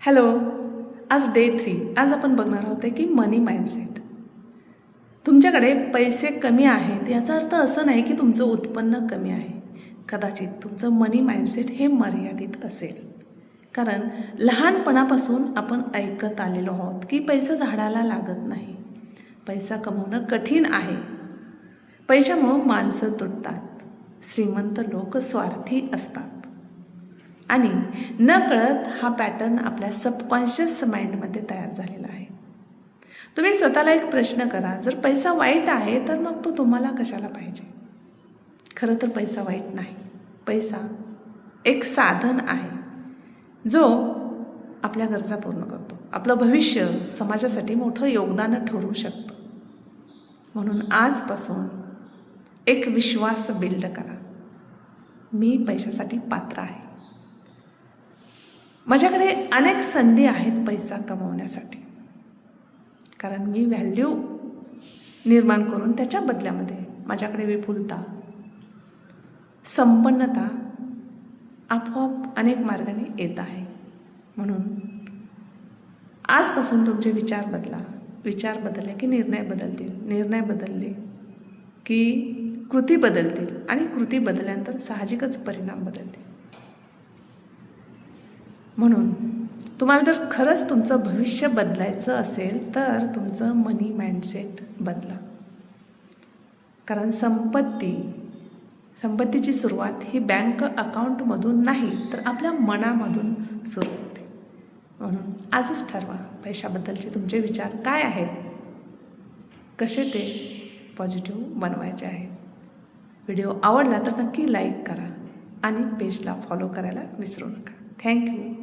Hello. आज day 3. आज आपण बघणार आहोत की मनी माइंडसेट. तुमच्याकडे पैसे कमी आहेत याचा अर्थ असं नाही की तुमचं उत्पन्न कमी आहे. कदाचित तुमचं मनी माइंडसेट हे मर्यादित असेल. कारण लहानपणापासून आपण ऐकत आलेलो आहोत की पैसा झाडाला लागत नाही, पैसा कमवणं कठीण आहे, पैशामुळं माणसं तुटतात, श्रीमंत लोक स्वार्थी असतात आणि नकळत हा पॅटर्न आपल्या सबकॉन्शियस माइंडमध्ये तयार झालेला आहे. तुम्ही स्वतःला एक प्रश्न करा, जर पैसा वाईट आहे तर मग तो तुम्हाला कशाला पाहिजे? खरं तर पैसा वाईट नाही. पैसा एक साधन आहे जो आपल्या गरजा पूर्ण करतो, आपलं भविष्य समाजासाठी मोठं योगदान ठरू शकतं. म्हणून आजपासून एक विश्वास बिल्ड करा, मी पैशासाठी पात्र आहे. माझ्याकडे अनेक संधी आहेत पैसा कमवण्यासाठी, कारण मी व्हॅल्यू निर्माण करून त्याच्या बदल्यामध्ये माझ्याकडे विपुलता, संपन्नता आपोआप अनेक मार्गाने येत आहे. म्हणून आजपासून तुमचे विचार बदला. विचार बदलले की निर्णय बदलतील, निर्णय बदलले की कृती बदलतील आणि कृती बदलल्यानंतर साहजिकच परिणाम बदलतील. म्हणून तुम्हाला जर खरंच तुमचं भविष्य बदलायचं असेल तर तुमचं मनी माइंडसेट बदला. कारण संपत्तीची सुरुवात ही बँक अकाउंटमधून नाही तर आपल्या मनामधून सुरू होते. म्हणून आजच ठरवा, पैशाबद्दलचे तुमचे विचार काय आहेत, कसे ते पॉझिटिव्ह बनवायचे आहेत. व्हिडिओ आवडला तर नक्की लाईक करा आणि पेजला फॉलो करायला विसरू नका. थँक्यू.